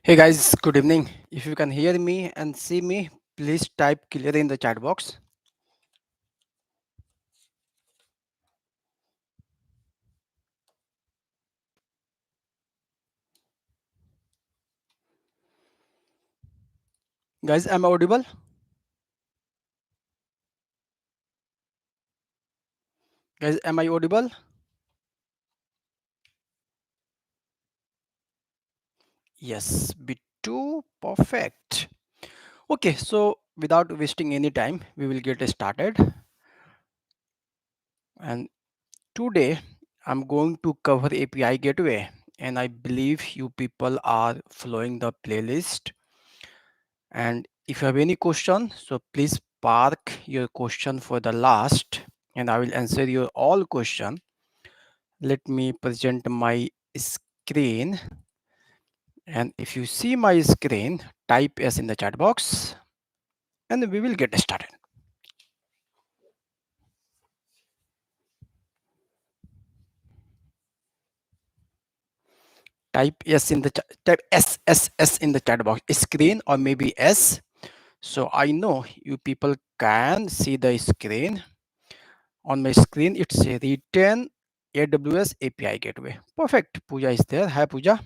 Hey guys, good evening. If you can hear me and see me, please type clear in the chat box. Guys, am I audible? Guys, am I audible? Yes, B2, perfect. Okay, so without wasting any time, we will get started. And today, I'm going to cover API gateway, and I believe you people are following the playlist. And if you have any question, so please park your question for the last, and I will answer your all question. Let me present my screen, and if you see my screen, type S in the chat box and we will get started. Type S in the type S in the chat box, screen, or maybe S. So I know you people can see the screen. On my screen it's written AWS API gateway. Perfect. Pooja is there. Hi Pooja.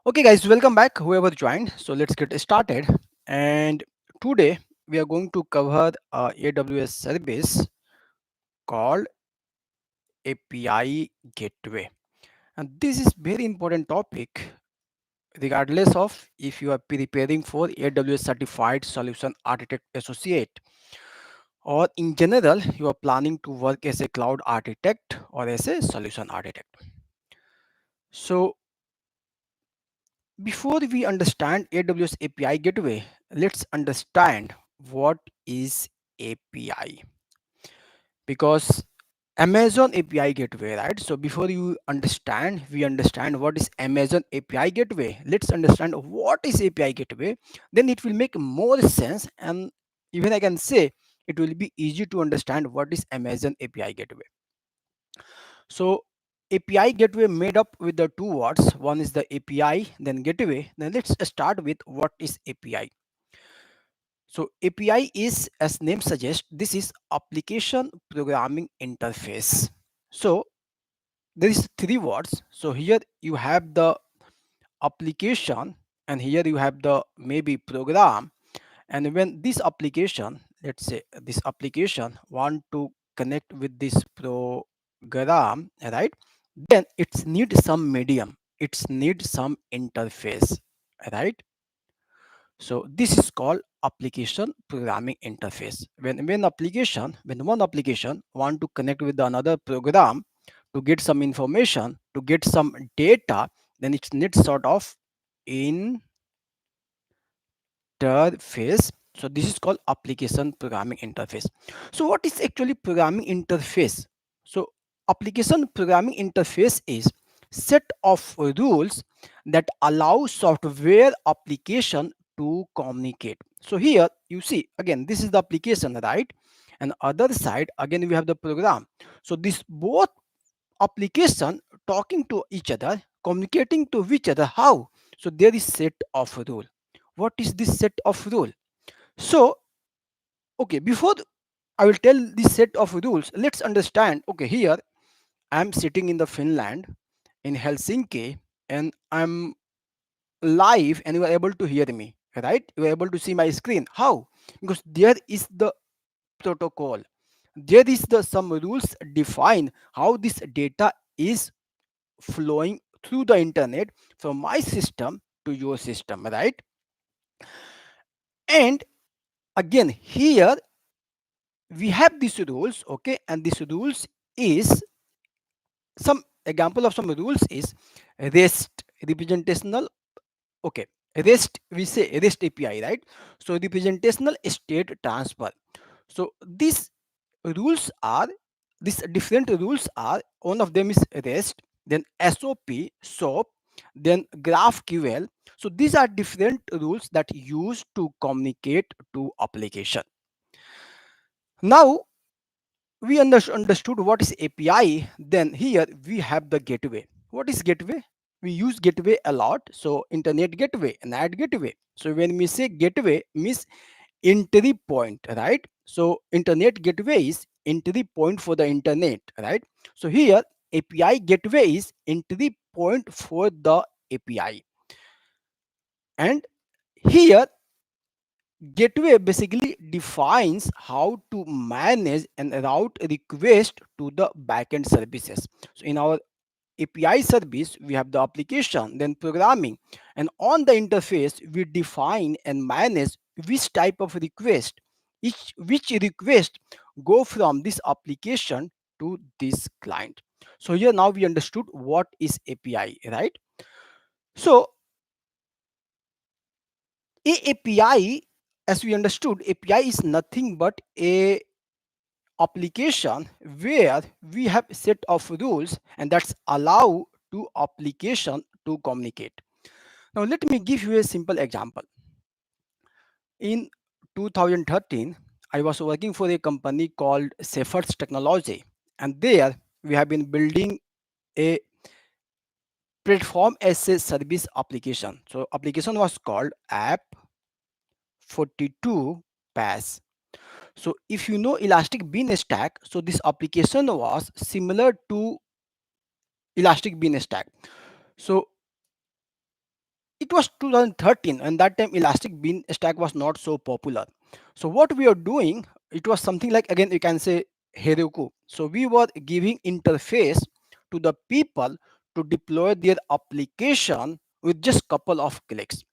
Okay guys, welcome back whoever joined. So let's get started. And today we are going to cover AWS service called API gateway. And this is very important topic regardless of if you are preparing for AWS certified solution architect associate, or in general you are planning to work as a cloud architect or as a solution architect. So before we understand AWS API gateway, let's understand what is API, because Amazon API gateway, right? So before you understand, we understand what is Amazon API gateway. Let's understand what is API gateway. Then it will make more sense, and even I can say it will be easy to understand what is Amazon API gateway. So API gateway made up with the two words. One is the API, then gateway. Then let's start with what is API. So API is, as name suggests, this is application programming interface. So there is three words. So here you have the application, and here you have the maybe program. And when this application, let's say this application want to connect with this program, right, then it's need some medium, it's need some interface, right? So this is called application programming interface. When one application want to connect with another program to get some information, to get some data, then it needs sort of interface. So this is called application programming interface. So what is actually programming interface? So application programming interface is set of rules that allow software application to communicate. So here you see again, this is the application, right? And other side again we have the program. So this both application talking to each other, communicating to each other. How? So there is set of rule. What is this set of rule? So okay, before I will tell this set of rules, let's understand. Okay, here I'm sitting in the Finland, in Helsinki, and I'm live, and you are able to hear me, right? You are able to see my screen. How? Because there is the protocol, there is the some rules define how this data is flowing through the internet from my system to your system, right? And again here we have these rules, okay, and these rules is some example of some rules is REST, representational, okay, REST, we say REST API, right? So representational state transfer. So these rules are, these different rules are, one of them is REST, then SOP, then GraphQL. So these are different rules that use to communicate to application. Now we understood what is API. Then here we have the gateway. What is gateway? we use gateway a lot. So internet gateway, NAT gateway. So when we say gateway means entry point, right? So internet gateway is entry point for the internet, right? So here API gateway is entry point for the API. And here gateway basically defines how to manage and route request to the backend services. So in our API service, we have the application, then programming, and on the interface, we define and manage which type of request, which request go from this application to this client. So here now we understood what is API, right? So API, as we understood, API is nothing but a application where we have set of rules and that's allow to application to communicate. Now let me give you a simple example. In 2013, I was working for a company called Safe's Technology, and there we have been building a platform as a service application. So application was called App 42 Pass. So if you know Elastic Bean Stack, so this application was similar to Elastic Bean Stack. So it was 2013 and that time Elastic Bean Stack was not so popular. So what we are doing, it was something like, again you can say Heroku. So we were giving interface to the people to deploy their application with just couple of clicks.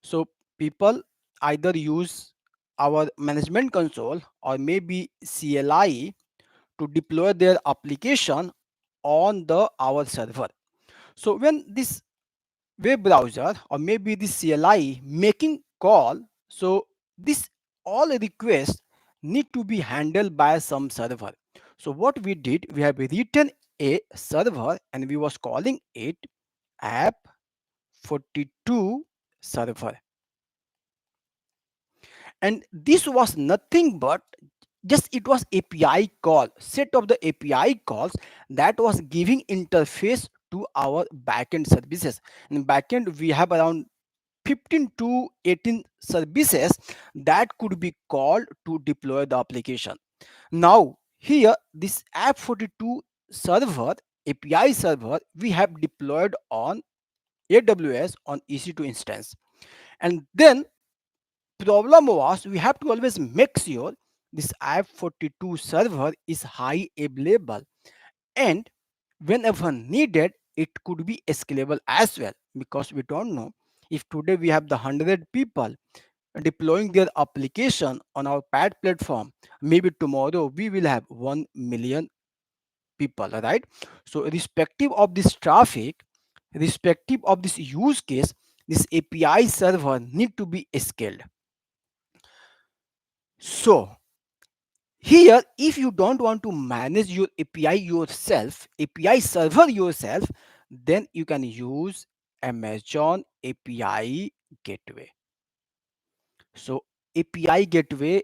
So people either use our management console or maybe CLI to deploy their application on the our server. So when this web browser or maybe the CLI making call, so this all requests need to be handled by some server. So what we did, we have written a server and we was calling it app 42 server, and this was nothing but just it was API call, set of the API calls that was giving interface to our backend services. In backend we have around 15 to 18 services that could be called to deploy the application. Now here this app 42 server, API server, we have deployed on AWS on EC2 instance. And then problem was we have to always make sure this app 42 server is high available, and whenever needed it could be scalable as well, because we don't know if today we have the 100 people deploying their application on our pad platform, maybe tomorrow we will have 1 million people, right? So irrespective of this traffic, irrespective of this use case, this API server need to be scaled. So here, if you don't want to manage your API yourself, API server yourself, then you can use Amazon API Gateway. So API Gateway,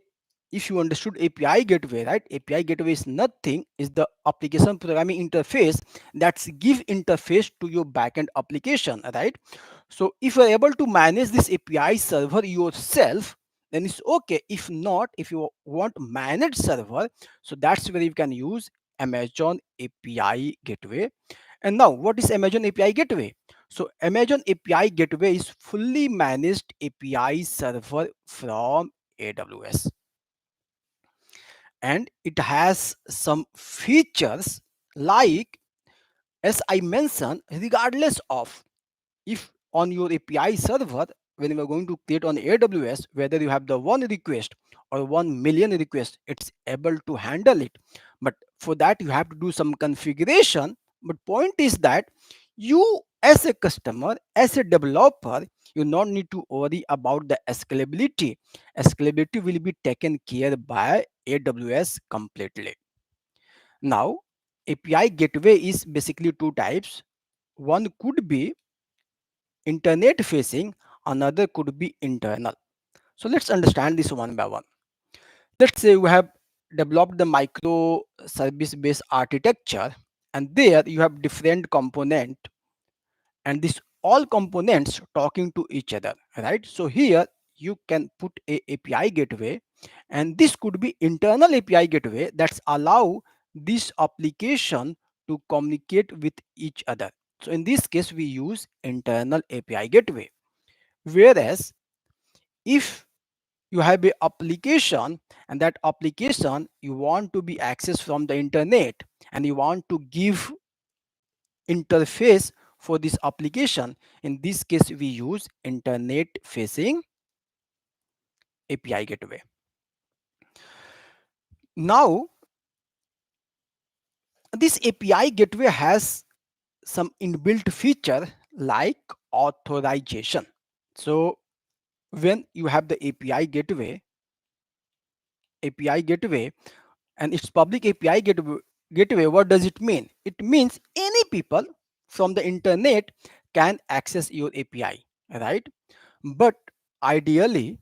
if you understood API Gateway, right? API Gateway is nothing, is the application programming interface that's give interface to your backend application, right? So if you're able to manage this API server yourself, then it's okay. If not, if you want managed server, so that's where you can use Amazon API Gateway. And now what is Amazon API Gateway? So Amazon API Gateway is fully managed API server from AWS. And it has some features like, as I mentioned, regardless of if on your API server, when you are going to create on AWS, whether you have the one request or 1 million requests, it's able to handle it. But for that, you have to do some configuration. But point is that you as a customer, as a developer, you not need to worry about the scalability. Scalability will be taken care by AWS completely. Now, API gateway is basically two types. One could be internet facing, another could be internal. So let's understand this one by one. Let's say we have developed the micro service based architecture, and there you have different component, and this all components talking to each other, right? So here you can put a API gateway, and this could be internal API gateway that's allow this application to communicate with each other. So in this case we use internal API gateway. Whereas if you have a application, and that application you want to be accessed from the internet, and you want to give interface for this application, in this case we use internet facing API gateway. Now this API gateway has some inbuilt feature like authorization. So when you have the API gateway and it's public API gateway, what does it mean? It means any people from the internet can access your API, right? But ideally,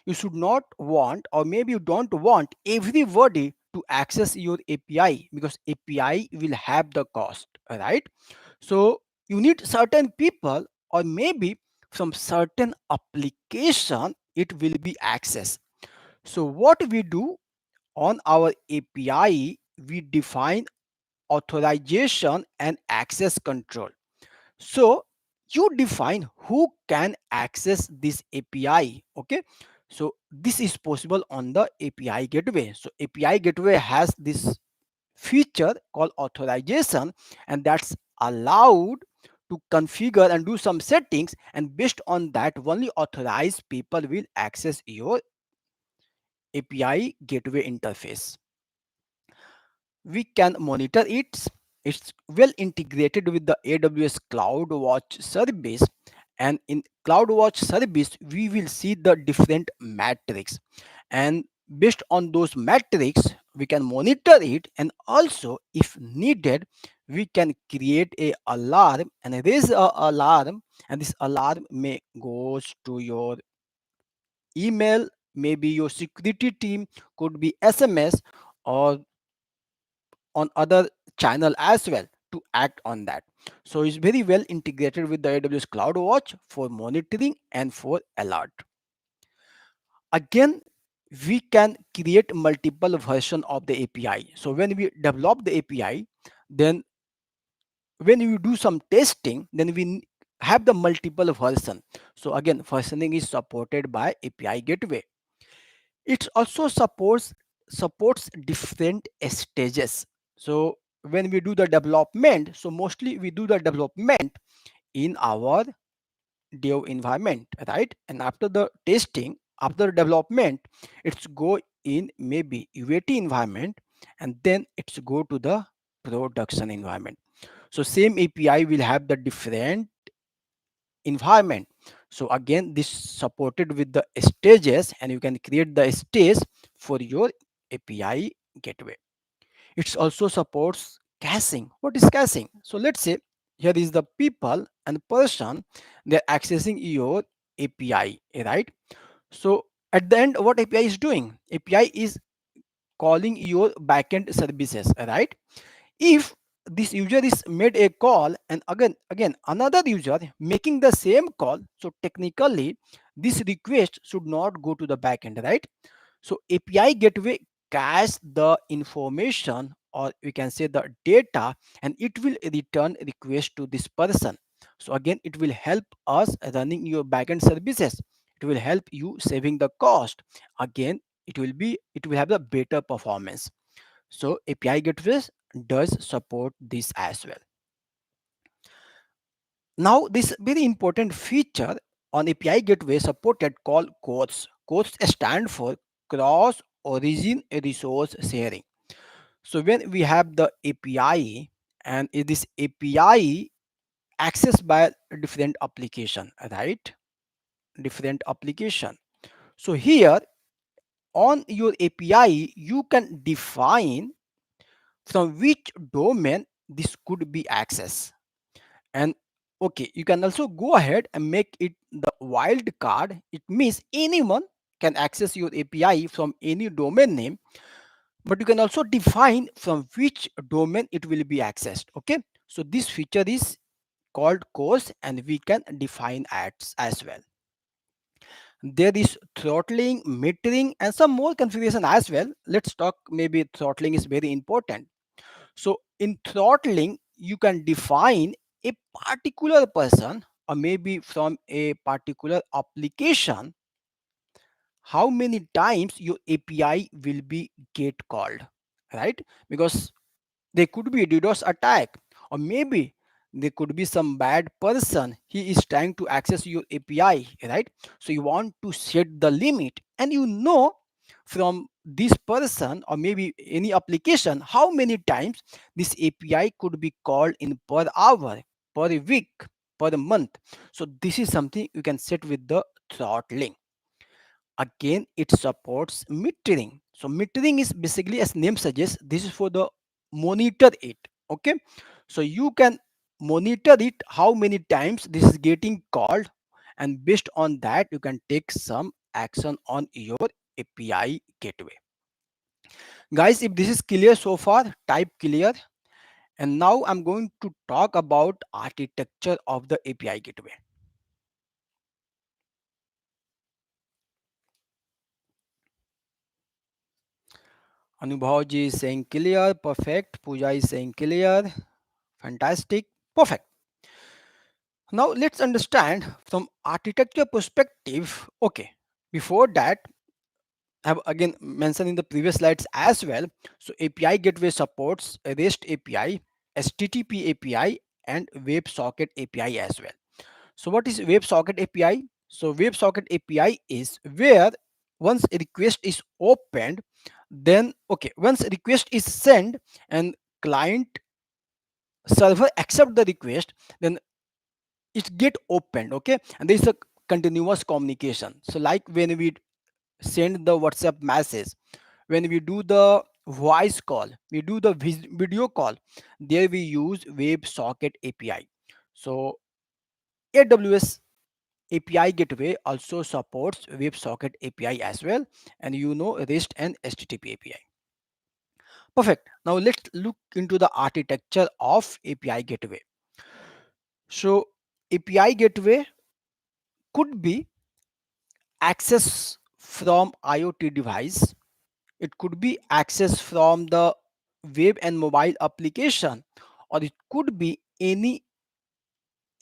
you should not want, or maybe you don't want everybody to access your API, because API will have the cost, right? So you need certain people, or maybe from certain application it will be accessed. So what we do on our API, we define authorization and access control. So you define who can access this API. Okay. So this is possible on the API gateway. So API gateway has this feature called authorization, and that's allowed to configure and do some settings, and based on that only authorized people will access your API gateway interface. We can monitor it. It's well integrated with the AWS CloudWatch service, and in CloudWatch service we will see the different metrics, and based on those metrics we can monitor it, and also if needed we can create a alarm and raise a alarm, and this alarm may goes to your email, maybe your security team, could be SMS, or on other channel as well to act on that. So it's very well integrated with the AWS CloudWatch for monitoring and for alert. Again, we can create multiple version of the API. So when we develop the API, then when we do some testing, then we have the multiple version. So again, versioning is supported by API gateway. It also supports different stages. So when we do the development, so mostly we do the development in our dev environment, right? And after the testing, after development, it's go in maybe UAT environment, and then it's go to the production environment. So same API will have the different environment. So again, this supported with the stages, and you can create the stage for your API gateway. It also supports caching. What is caching? So let's say here is the people and person, they're accessing your API, right? So at the end, what API is doing? API is calling your backend services, right? If this user is made a call, and again another user making the same call, so technically this request should not go to the backend, right? So API gateway cache the information, or we can say the data, and it will return request to this person. So again, it will help us running your backend services. It will help you saving the cost. Again, it will have the better performance. So API gateways does support this as well. Now this very important feature on API gateway supported called CORS. CORS stand for cross origin resource sharing. So when we have the API, and this API accessed by different application, right? Different application. So here on your API, you can define from which domain this could be accessed. And okay, you can also go ahead and make it the wild card. It means anyone can access your API from any domain name, but you can also define from which domain it will be accessed. Okay, so this feature is called course, and we can define ads as well. There is throttling, metering, and some more configuration as well. Let's talk, maybe throttling is very important. So in throttling, you can define a particular person, or maybe from a particular application, how many times your API will be get called, right? Because there could be a DDoS attack, or maybe there could be some bad person. He is trying to access your API, right? So you want to set the limit, and you know from this person or maybe any application how many times this API could be called in per hour, per week, per month. So this is something you can set with the throttling. Again, it supports metering. So metering is basically, as name suggests, this is for the monitor it. Okay, so you can monitor it how many times this is getting called, and based on that you can take some action on your API gateway. Guys, if this is clear so far, type clear. And now I'm going to talk about architecture of the API gateway. Anubhavji is saying clear, perfect. Pooja is saying clear, fantastic, perfect. Now let's understand from architecture perspective. Okay, before that, I have again mentioned in the previous slides as well. So API gateway supports a REST API, HTTP API, and WebSocket API as well. So what is WebSocket API? So WebSocket API is where once a request is opened, then okay, once a request is sent and client server accept the request, then it get opened. Okay, and there is a continuous communication. So like when we send the WhatsApp message, when we do the voice call, we do the video call, there we use WebSocket API. So AWS API gateway also supports WebSocket API as well, and you know REST and HTTP API. Perfect. Now let's look into the architecture of API gateway. So API gateway could be access from IoT device. It could be access from the web and mobile application, or it could be any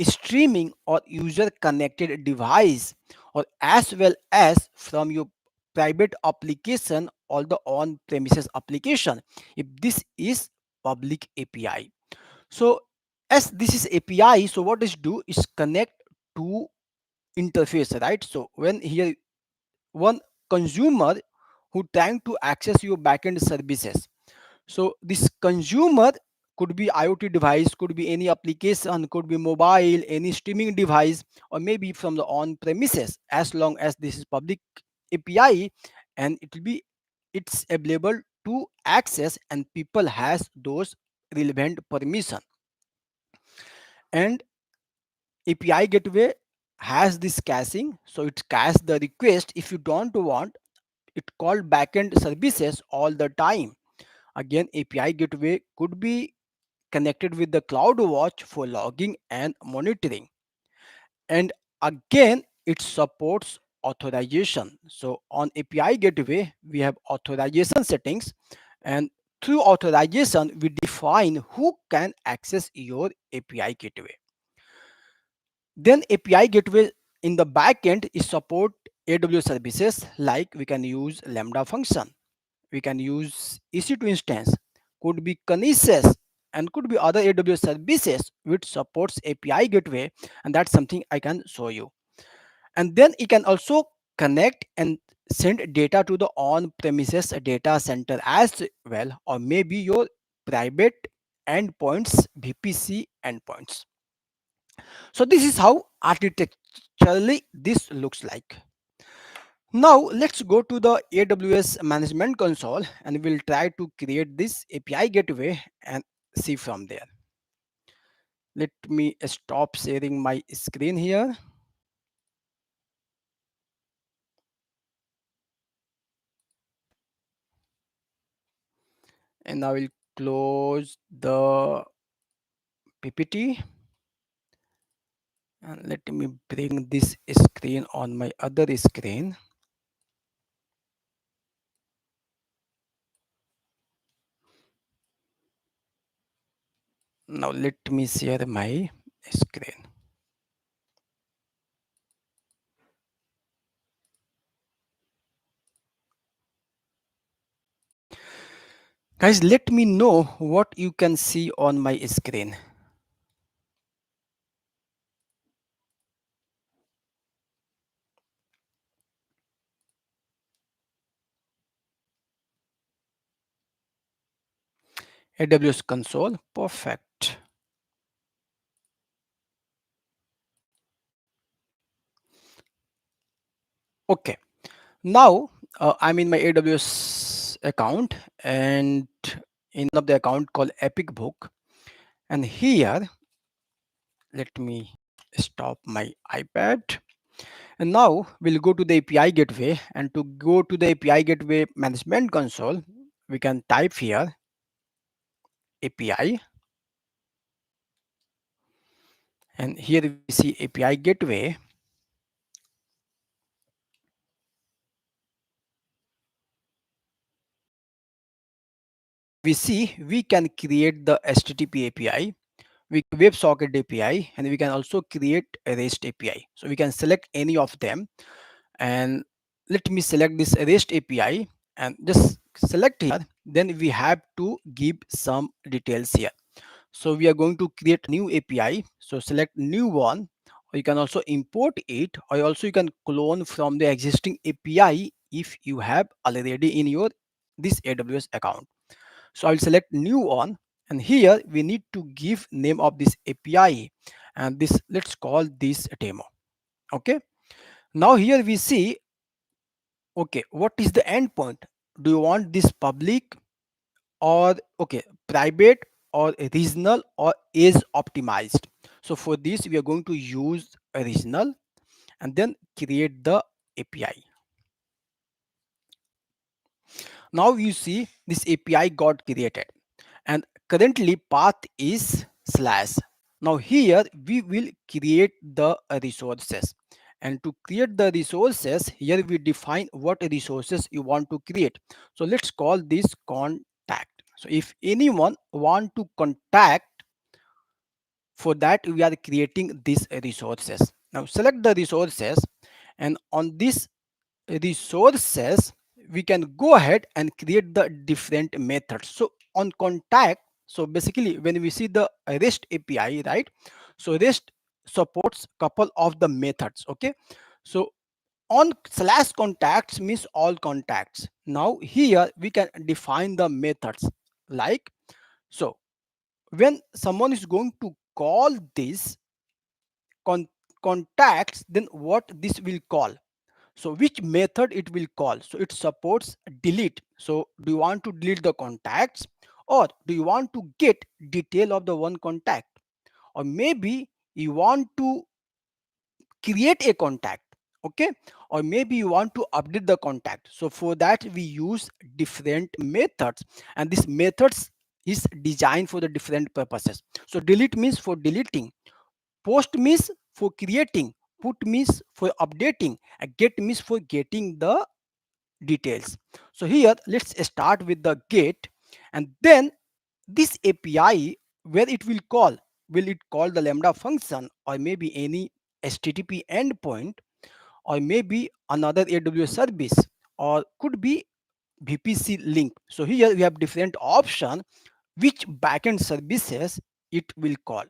streaming or user connected device, or as well as from your private application or the on premises application if this is public API. So as this is API, so what is do is connect to interface, right? So when here one consumer who trying to access your backend services, so this consumer could be IoT device, could be any application, could be mobile, any streaming device, or maybe from the on premises, as long as this is public API, and it will be it's available to access and people has those relevant permission. And API gateway has this caching, so it cache the request. If you don't want it, call backend services all the time. Again, API gateway could be connected with the CloudWatch for logging and monitoring. And again, it supports authorization. So on API gateway, we have authorization settings, and through authorization, we define who can access your API gateway. Then API gateway in the backend is support AWS services, like we can use Lambda function, we can use EC2 instance, could be Kinesis, and could be other AWS services which supports API gateway, and that's something I can show you. And then you can also connect and send data to the on-premises data center as well, or maybe your private endpoints, VPC endpoints. So this is how architecturally this looks like. Now let's go to the AWS management console, and we'll try to create this API gateway and see from there. Let me stop sharing my screen here, and I will close the PPT. And let me bring this screen on my other screen. Now let me share my screen. Guys, let me know what you can see on my screen. AWS console, perfect. Okay, now I'm in my AWS account, and in one of the account called Epic Book, and here let me stop my iPad. And now we'll go to the API gateway, and to go to the API gateway management console, we can type here API, and here we see API gateway. We see we can create the HTTP API, we WebSocket API, and we can also create a REST API. So we can select any of them, and let me select this REST API and just select here. Then we have to give some details here. So we are going to create new API. So select new one, or you can also import it, or also you can clone from the existing API if you have already in your this AWS account. So I'll select new one, and here we need to give name of this API, and this, let's call this demo. Okay, now here we see, okay, what is the endpoint? Do you want this public, or okay, private, or regional, or is optimized? So for this we are going to use a regional, and then create the API. Now you see this API got created, and currently path is slash. Now here we will create the resources, and to create the resources, here we define what resources you want to create. So let's call this contact. So if anyone want to contact, for that we are creating these resources. Now select the resources, and on this resources we can go ahead and create the different methods. So on contact, so basically when we see the REST API, right, so REST supports couple of the methods. Okay, so on slash contacts means all contacts. Now here we can define the methods, like, so when someone is going to call this con- contacts, then what this will call, so which method it will call. So it supports delete. So do you want to delete the contacts, or do you want to get detail of the one contact, or maybe you want to create a contact, okay, or maybe you want to update the contact. So for that we use different methods, and these methods is designed for the different purposes. So delete means for deleting, post means for creating, put means for updating, and get means for getting the details. So here let's start with the get, and then this API, where it will it call the Lambda function, or maybe any HTTP endpoint, or maybe another AWS service, or could be VPC link. So here we have different option which backend services it will call.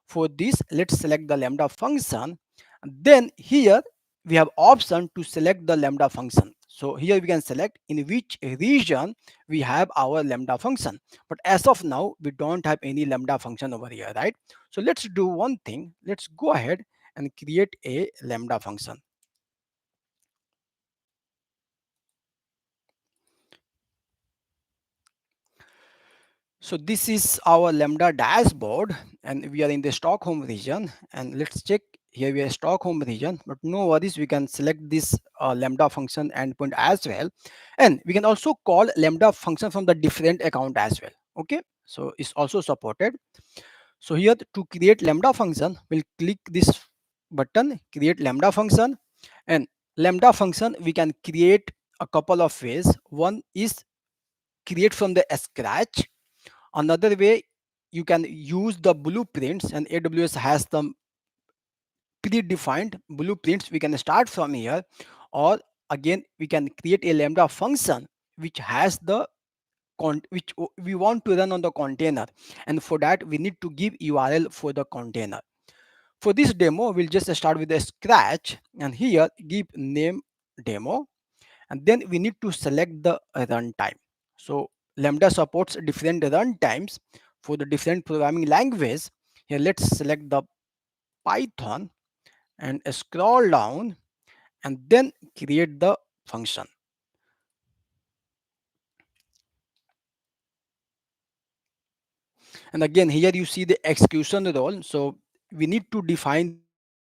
For this, let's select the Lambda function. Then here we have option to select the Lambda function. So here we can select in which region we have our Lambda function. But as of now, we don't have any Lambda function over here, right? So let's do one thing. Let's go ahead and create a Lambda function. So this is our Lambda dashboard, and we are in the Stockholm region, and let's check here we are Stockholm region, but no worries, we can select this Lambda function endpoint as well, and we can also call Lambda function from the different account as well. Okay, so it's also supported. So here to create Lambda function, we'll click this button, create Lambda function. And Lambda function we can create a couple of ways. One is create from the scratch. Another way, you can use the blueprints, and AWS has some predefined blueprints. We can start from here, or again we can create a Lambda function which has the which we want to run on the container, and for that we need to give URL for the container. For this demo, we'll just start with a scratch, and here give name demo, and then we need to select the runtime. So Lambda supports different runtimes for the different programming language. Here let's select the Python and scroll down, and then create the function. And again here you see the execution role. So we need to define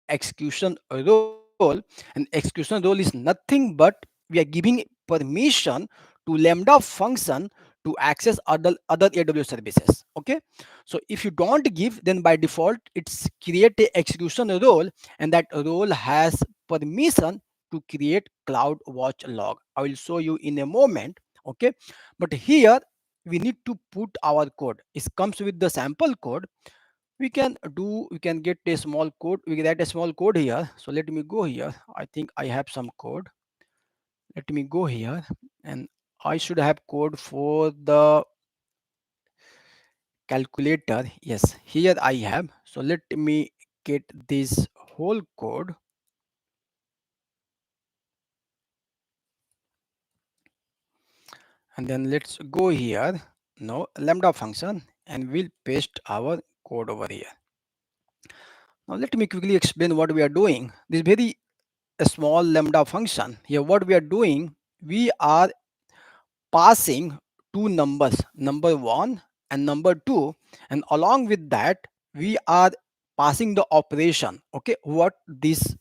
the execution role, and execution role is nothing but we are giving permission to Lambda function to access other AWS services. Okay, so if you don't give, then by default it's create a execution role, and that role has permission to create cloud watch log. I will show you in a moment. Okay, but here we need to put our code. It comes with the sample code. We can get a small code. We get a small code here. So let me go here. I think I have some code. Let me go here, and I should have code for the calculator. Yes, here I have. So let me get this whole code, and then let's go here. No, Lambda function, and we'll paste our code over here. Now let me quickly explain what we are doing. This very a small Lambda function. Here what we are doing, we are passing two numbers, number 1 and number 2, and along with that we are passing the operation. Okay, what this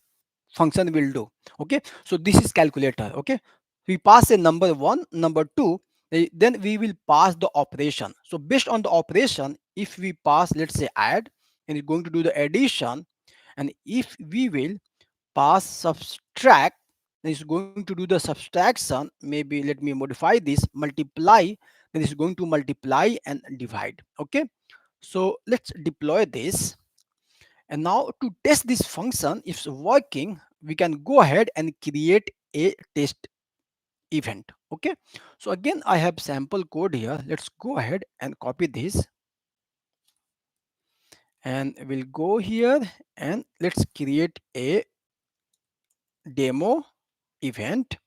function will do. Okay, so this is calculator. Okay, we pass a number 1, number 2, then we will pass the operation. So based on the operation, if we pass, let's say add, and it's going to do the addition, and if we will pass subtract, then it's going to do the subtraction. Maybe let me modify this, multiply, then it's going to multiply and divide. Okay, so let's deploy this. And now to test this function if it's working, we can go ahead and create a test event. Okay, so again I have sample code here. Let's go ahead and copy this, and we'll go here, and let's create a demo event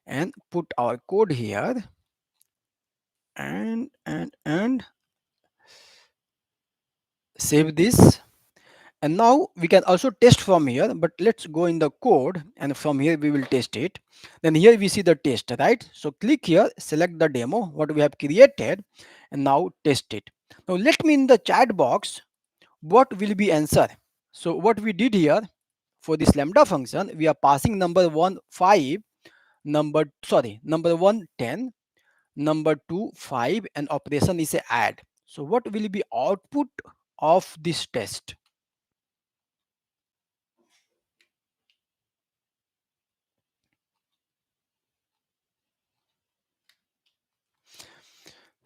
and put our code here, and save this. And now we can also test from here, but let's go in the code, and from here we will test it. Then here we see the test, right? So click here, select the demo what we have created, and now test it. Now let me in the chat box what will be answer. So what we did here, for this Lambda function we are passing number 1 5, number 1 10, number 2 5, and operation is a add. So what will be output of this test?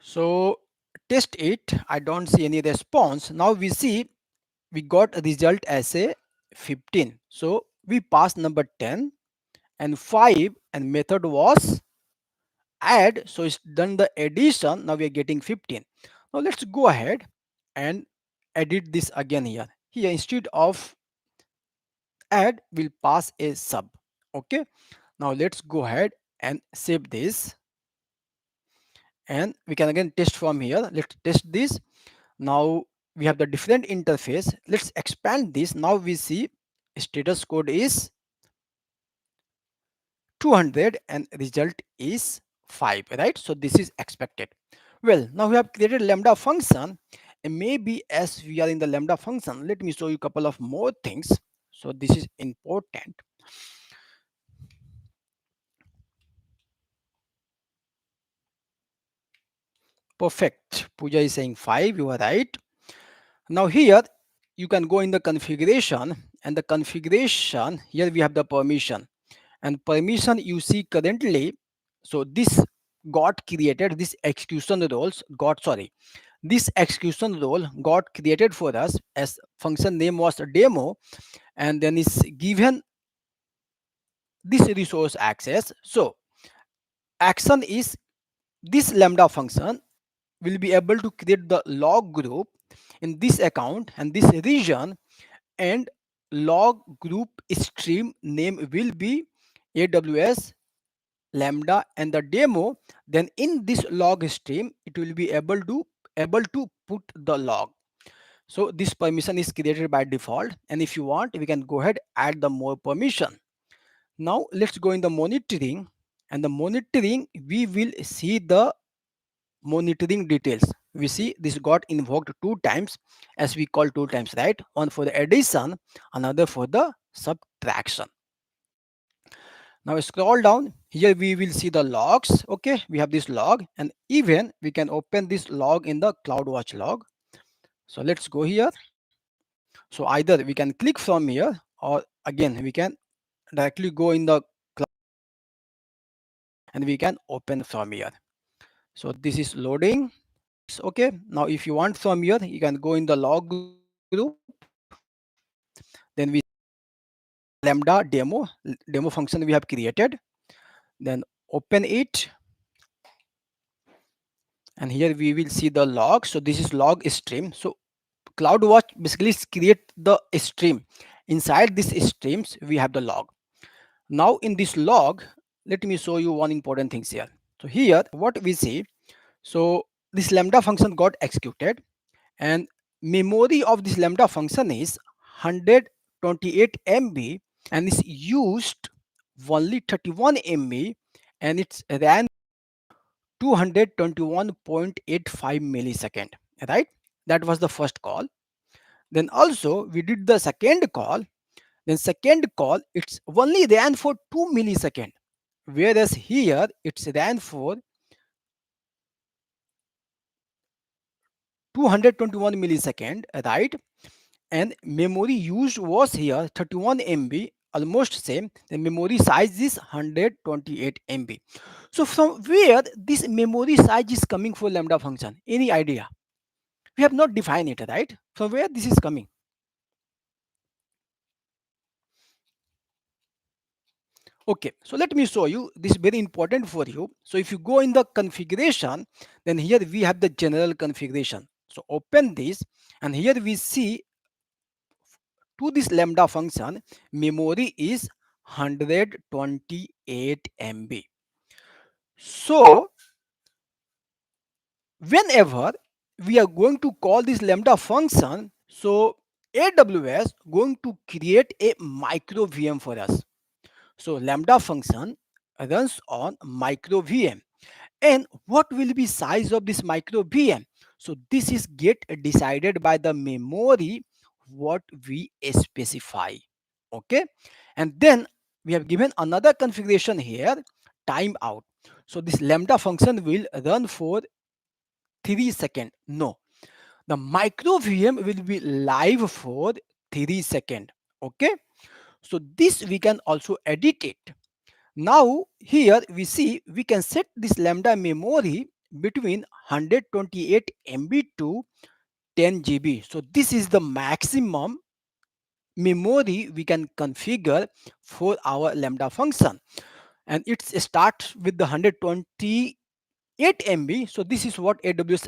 So test it, I don't see any response. Now we see we got a result as a 15. So we passed number 10 and 5, and method was add, so it's done the addition. Now we are getting 15. Now let's go ahead and edit this again. Here instead of add, we'll pass a sub. Okay, now let's go ahead and save this, and we can again test from here. Let's test this. Now we have the different interface. Let's expand this. Now we see status code is 200 and result is 5, right? So this is expected. Well, now we have created Lambda function, and maybe as we are in the Lambda function, let me show you a couple of more things. So this is important. Perfect. Pooja is saying 5, you are right. Now here you can go in the configuration, and the configuration, here we have the permission, and permission you see currently. So this got created, this execution roles got, sorry, this execution role got created for us as function name was demo, and then is given this resource access. So action is this Lambda function will be able to create the log group in this account and this region, and log group stream name will be AWS Lambda and the demo. Then in this log stream it will be able to put the log. So this permission is created by default, and if you want we can go ahead add the more permission. Now let's go in the monitoring, and the monitoring we will see the monitoring details. We see this got invoked two times, as we call two times, right? One for the addition, another for the subtraction. Now scroll down, here we will see the logs. Okay, we have this log, and even we can open this log in the CloudWatch log. So let's go here. So either we can click from here, or again we can directly go in the cloud and we can open from here. So this is loading. Okay, now if you want from here you can go in the log group, then we Lambda demo function we have created, then open it, and here we will see the log. So this is log stream. So CloudWatch basically create the stream. Inside this streams we have the log. Now in this log, let me show you one important things here. So here what we see, so this Lambda function got executed, and memory of this Lambda function is 128 MB, and is used only 31 MB, and it's ran 221.85 millisecond, right? That was the first call. Then also we did the second call. Then second call it's only ran for 2 millisecond, whereas here it's ran for 221 millisecond, right? And memory used was here 31 MB, almost same. The memory size is 128 MB. So from where this memory size is coming for Lambda function? Any idea? We have not defined it, right? From where this is coming? Okay, so let me show you. This is very important for you. So if you go in the configuration, then here we have the general configuration. So open this, and here we see to this Lambda function, memory is 128 MB. So whenever we are going to call this Lambda function, so AWS going to create a micro VM for us. So Lambda function runs on micro VM. And what will be size of this micro VM? So this is get decided by the memory what we specify. Okay, and then we have given another configuration here, timeout. So this Lambda function will run for 3 seconds. No, the micro VM will be live for 3 seconds. Okay, so this we can also edit it. Now here we see we can set this Lambda memory between 128 MB to 10 GB. So this is the maximum memory we can configure for our Lambda function, and it starts with the 128 MB. So this is what AWS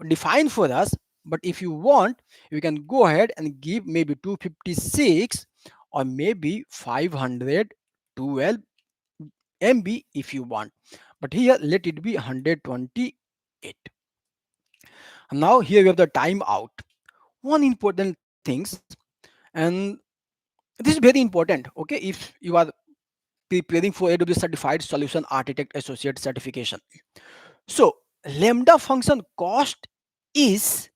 defined for us. But if you want, you can go ahead and give maybe 256 or maybe 512 MB if you want, but here let it be 128. Now here we have the timeout. One important things, and this is very important. Okay, if you are preparing for AWS Certified Solution Architect Associate certification, so Lambda function cost is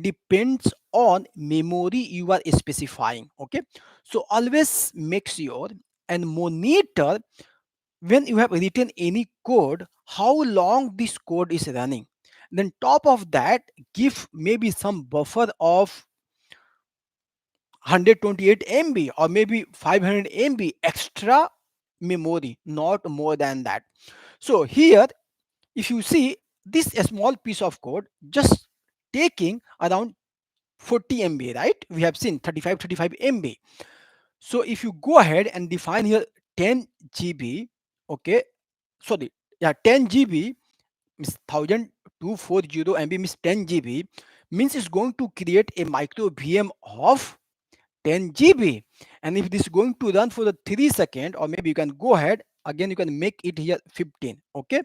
depends on memory you are specifying. Okay, so always make sure and monitor when you have written any code how long this code is running. Then top of that, give maybe some buffer of 128 MB or maybe 500 MB extra memory, not more than that. So here, if you see this a small piece of code just taking around 40 MB, right? We have seen 35 MB. So if you go ahead and define here 10 GB, okay, sorry, yeah, 10 GB means 1240 MB means 10 GB means it's going to create a micro VM of 10 GB. And if this is going to run for the 3 second, or maybe you can go ahead again, you can make it here 15. Okay,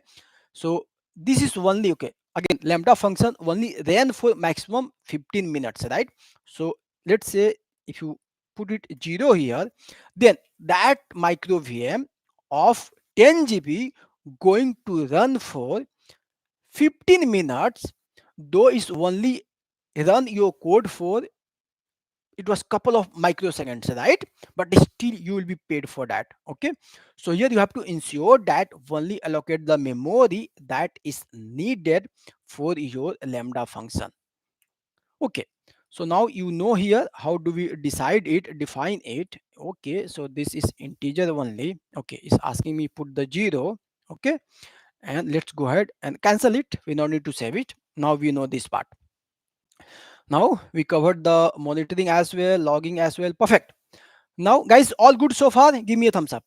so this is only okay. Again, lambda function only ran for maximum 15 minutes, right? So let's say if you put it 0 here, then that micro VM of 10 GB going to run for 15 minutes, though it's only run your code for, it was couple of microseconds, right? But still you will be paid for that. Okay, so here you have to ensure that only allocate the memory that is needed for your lambda function. Okay, so now you know here how do we decide it, define it. Okay, so this is integer only. Okay, it's asking me put the 0. Okay, and let's go ahead and cancel it. We don't need to save it. Now we know this part. Now we covered the monitoring as well, logging as well. Perfect. Now, guys, all good so far? Give me a thumbs up.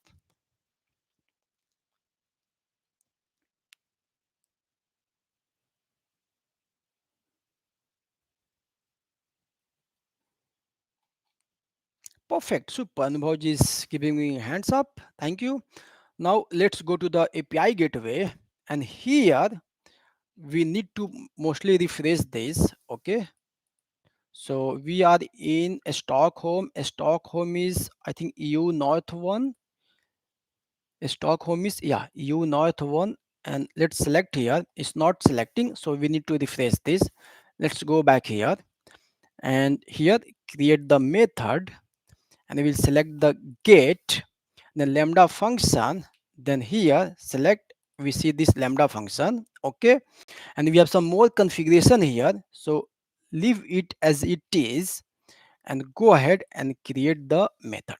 Perfect. Super. Anubhav is giving me hands up. Thank you. Now let's go to the API gateway. And here we need to mostly refresh this. Okay. So we are in Stockholm. Stockholm is, I think, EU North one. Stockholm is, yeah, EU North one. And let's select here. It's not selecting. So we need to refresh this. Let's go back here. And here create the method, and we will select the get, the lambda function. Then here select, we see this lambda function. Okay, and we have some more configuration here, so leave it as it is and go ahead and create the method.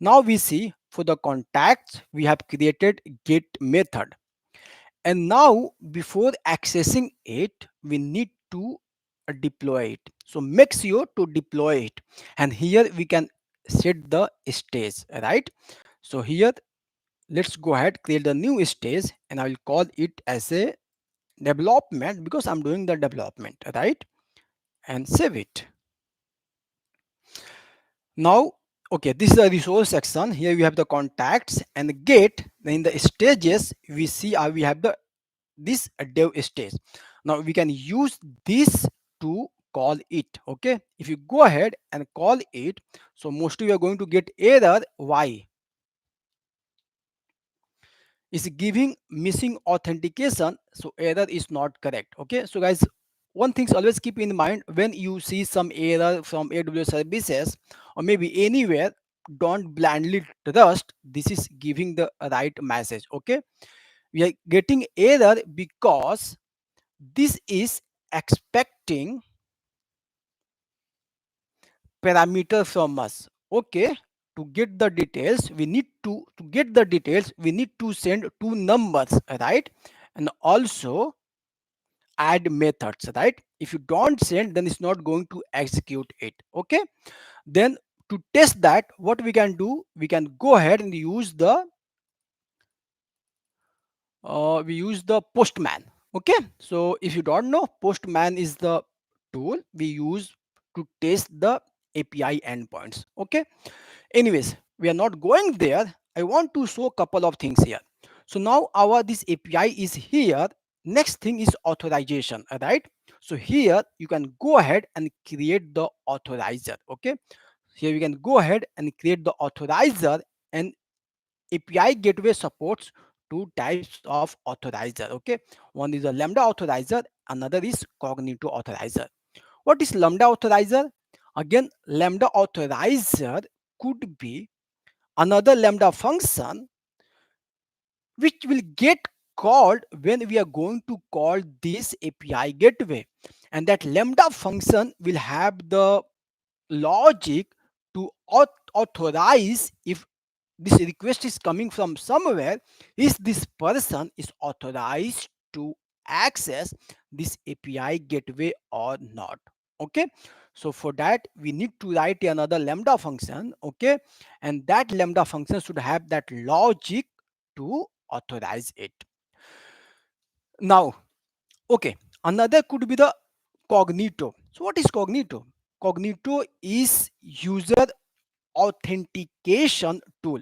Now we see for the contacts we have created get method, and now before accessing it we need to deploy it. So make sure to deploy it, and here we can set the stage, right? So here let's go ahead, create the new stage, and I will call it as a development because I'm doing the development, right? And save it. Now, okay, this is the resource section. Here we have the contacts and the get. Then in the stages we see we have the this dev stage. Now we can use this to call it. Okay, if you go ahead and call it, so mostly we are going to get error. Why? Is giving missing authentication, so error is not correct. Okay, so guys, one thing always keep in mind, when you see some error from AWS services or maybe anywhere, don't blindly trust this is giving the right message. Okay, we are getting error because this is expecting parameter from us. Okay, to get the details we need to get the details we need to send two numbers, right? And also add methods, right? If you don't send, then it's not going to execute it. Okay, then to test that, what we can do, we can go ahead and use the postman. Okay, so if you don't know, postman is the tool we use to test the API endpoints. Okay, anyways, we are not going there. I want to show a couple of things here. So now our this API is here. Next thing is authorization, right? So here you can go ahead and create the authorizer. Okay, here we can go ahead and create the authorizer, and API gateway supports two types of authorizer. Okay, one is a lambda authorizer, another is cognito authorizer. What is lambda authorizer? Again, lambda authorizer could be another lambda function which will get called when we are going to call this API gateway, and that lambda function will have the logic to authorize if this request is coming from somewhere, is this person is authorized to access this API gateway or not. Okay, so for that we need to write another lambda function. Okay, and that lambda function should have that logic to authorize it. Now, okay, another could be the cognito. So what is cognito? Cognito is user authentication tool.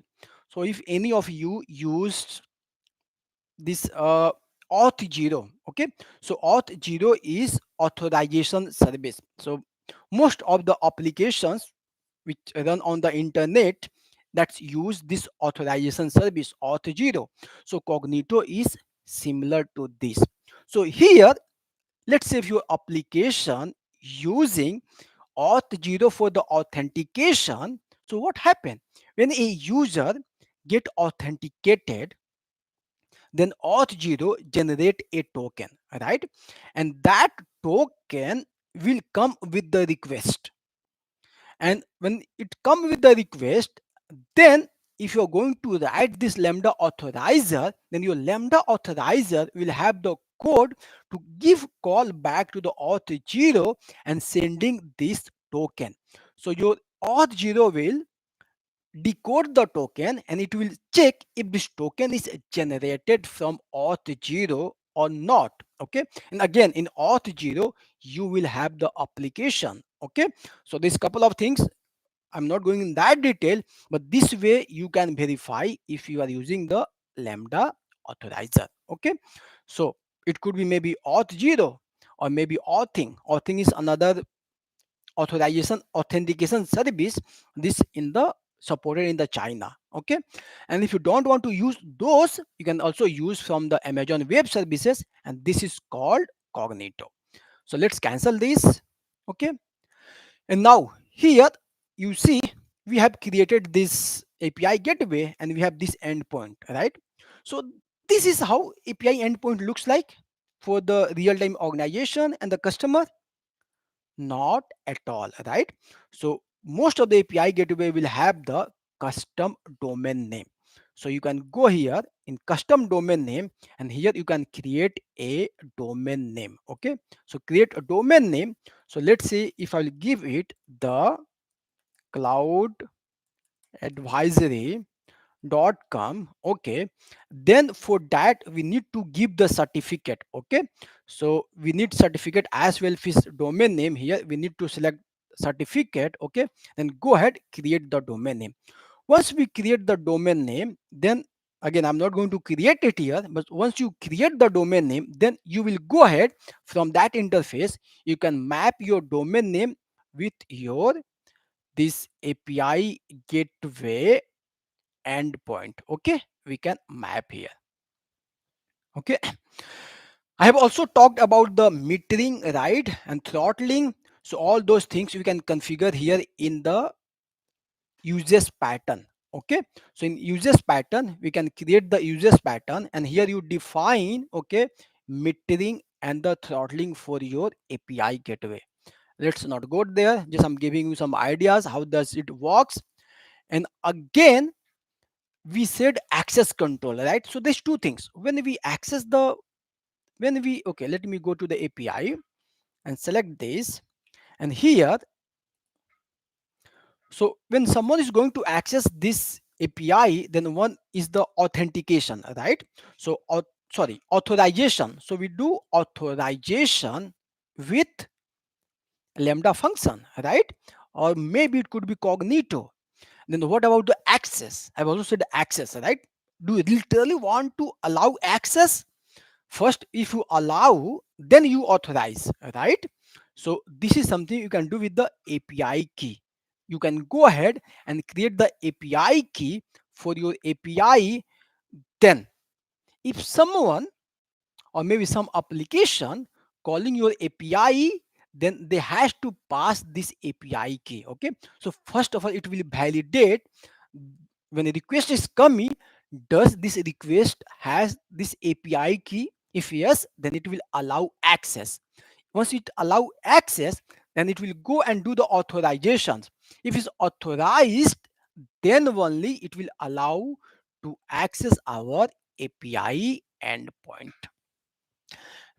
So if any of you used this auth 0, okay, so auth 0 is authorization service. So most of the applications which run on the internet that's use this authorization service auth 0. So cognito is similar to this. So here, let's say if your application using auth 0 for the authentication, so what happened when a user get authenticated, then auth 0 generate a token, right? And that token will come with the request, and when it come with the request, then if you're going to write this lambda authorizer, then your lambda authorizer will have the code to give call back to the auth 0 and sending this token. So your auth 0 will decode the token and it will check if this token is generated from auth 0 or not. Okay, and again in auth 0 you will have the application. Okay, so this couple of things I'm not going in that detail, but this way you can verify if you are using the lambda authorizer. Okay, so it could be maybe auth 0 or maybe authing. Authing is another authorization authentication service, this in the supported in the China. Okay, and if you don't want to use those, you can also use from the Amazon web services, and this is called cognito. So let's cancel this. Okay, and now here you see we have created this API gateway and we have this endpoint, right? So this is how API endpoint looks like for the real-time organization and the customer. Not at all, right? So most of the API gateway will have the custom domain name. So you can go here in custom domain name, and here you can create a domain name. Okay, so create a domain name. So let's say if I will give it the cloud advisory .com. Okay, then for that we need to give the certificate. Okay, so we need certificate as well as domain name. Here we need to select certificate. Okay, then go ahead, create the domain name. Once we create the domain name, then again I'm not going to create it here, but once you create the domain name, then you will go ahead from that interface, you can map your domain name with your this API gateway endpoint. Okay, we can map here. Okay, I have also talked about the metering, right, and throttling. So all those things we can configure here in the uses pattern. Okay, so in uses pattern we can create the uses pattern, and here you define, okay, metering and the throttling for your API gateway. Let's not go there, just I'm giving you some ideas how does it works. And again we said access control, right? So there's two things when we access the when we okay, let me go to the API and select this, and here, so when someone is going to access this API, then one is the authentication, right? So sorry, authorization. So we do authorization with lambda function, right? Or maybe it could be cognito. Then what about the access? I've also said access, right? Do you literally want to allow access? First, if you allow, then you authorize, right? So this is something you can do with the API key. You can go ahead and create the API key for your API. Then if someone or maybe some application calling your API, then they has to pass this API key. Okay, so first of all it will validate when a request is coming, does this request has this API key? If yes, then it will allow access. Once it allow access, then it will go and do the authorizations. If it's authorized, then only it will allow to access our API endpoint.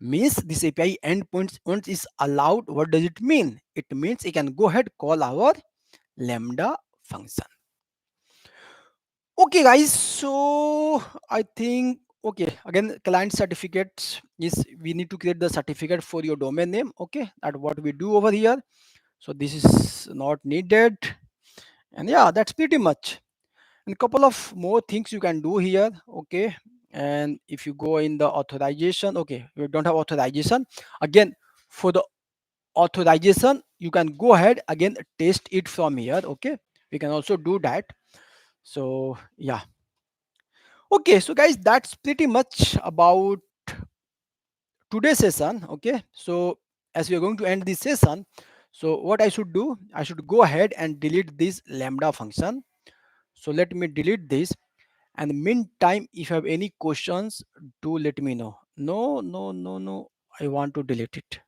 Means this API endpoint once is allowed, what does it mean? It means it can go ahead call our Lambda function. Okay guys, so I think, okay, again client certificates is we need to create the certificate for your domain name. Okay, that what we do over here. So this is not needed, and yeah, that's pretty much. And a couple of more things you can do here. Okay, and if you go in the authorization, okay, you don't have authorization, again for the authorization you can go ahead again test it from here. Okay, we can also do that. So yeah. Okay, so guys, that's pretty much about today's session. Okay, so as we are going to end this session, so what I should do, I should go ahead and delete this Lambda function. So let me delete this, and meantime if you have any questions, do let me know. No, no, no, no, I want to delete it.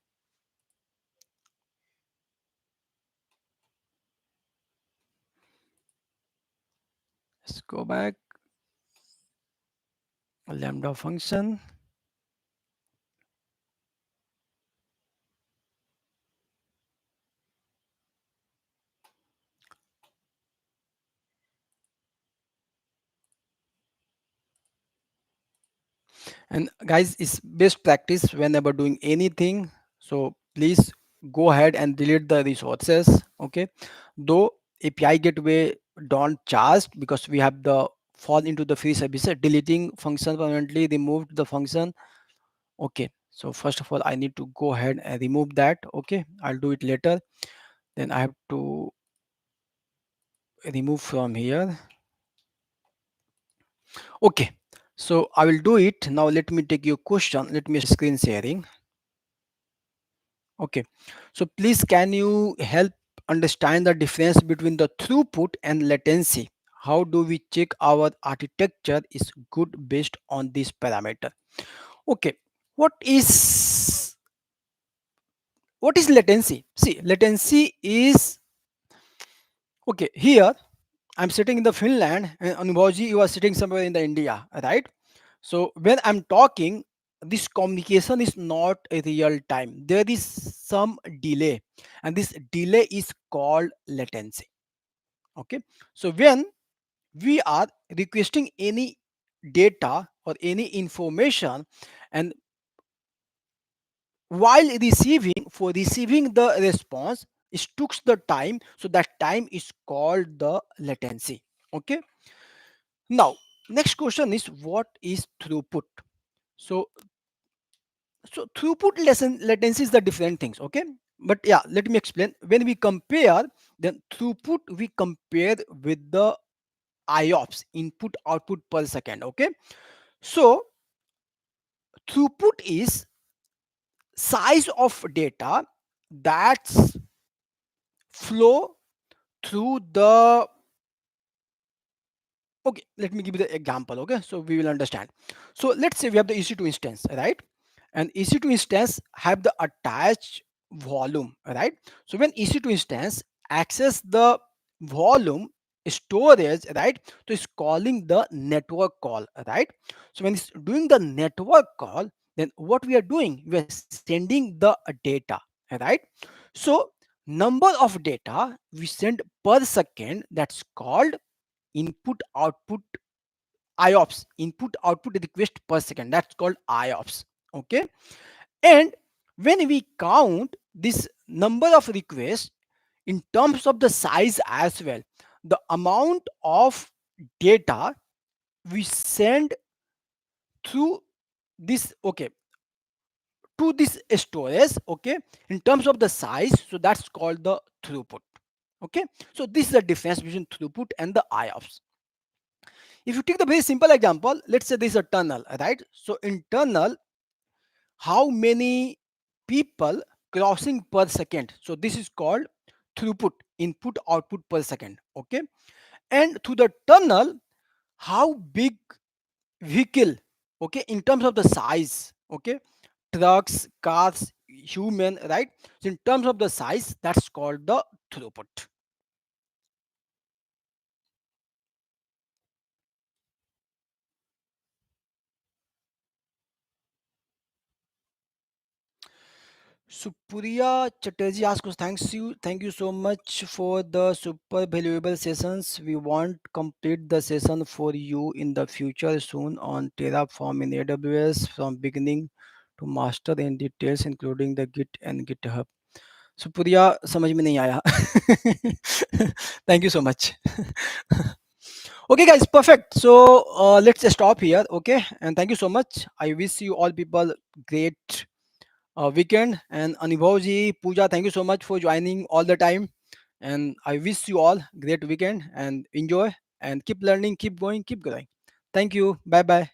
Let's go back. Lambda function. And guys, it's best practice whenever doing anything, so please go ahead and delete the resources. Okay, though API gateway don't charge because we have the fall into the free service, deleting function permanently removed the function. Okay, so first of all I need to go ahead and remove that. Okay, I'll do it later. Then I have to remove from here. Okay, so I will do it now. Let me take your question. Let me screen sharing. Okay, so please can you help understand the difference between the throughput and latency? How do we check our architecture is good based on this parameter? Okay, what is what is latency? See, latency is, okay, here I'm sitting in the Finland and Anubhavji, you are sitting somewhere in the India, right? So when I'm talking, this communication is not a real time. There is some delay, and this delay is called latency. Okay. So when we are requesting any data or any information, and while receiving, for receiving the response, it took the time. So that time is called the latency. Okay. Now, next question is what is throughput? So throughput lesson latency is the different things. Okay, but yeah, let me explain. When we compare, then throughput we compare with the IOPS, input output per second. Okay, so throughput is size of data that's flow through the, okay, let me give you the example. Okay, so we will understand. So let's say we have the EC2 instance, right? And EC2 instance have the attached volume, right? So when EC2 instance access the volume storage, right, so it's calling the network call, right? So when it's doing the network call, then what we are doing, we are sending the data, right? So number of data we send per second, that's called input output, IOPS, input output request per second, that's called IOPS. Okay, and when we count this number of requests in terms of the size as well, the amount of data we send through this, okay, to this storage, okay, in terms of the size, so that's called the throughput. Okay, so this is the difference between throughput and the IOPS. If you take the very simple example, let's say this is a tunnel, right? So in tunnel, how many people crossing per second? So this is called throughput, input output per second. Okay, and through the tunnel, how big vehicle, okay, in terms of the size, okay, trucks, cars, human, right? So in terms of the size, that's called the throughput. Supriya Chatterjee asks, thank you so much for the super valuable sessions. We want complete the session for you in the future soon on Terraform in AWS from beginning to master in details, including the Git and GitHub. Supriya समझ में नहीं आया. Thank you so much. Okay guys, perfect. So let's stop here. Okay, and thank you so much. I wish you all people great weekend. And Anubhav ji, Pooja, thank you so much for joining all the time. And I wish you all great weekend and enjoy and keep learning, keep going, keep growing. Thank you. Bye bye.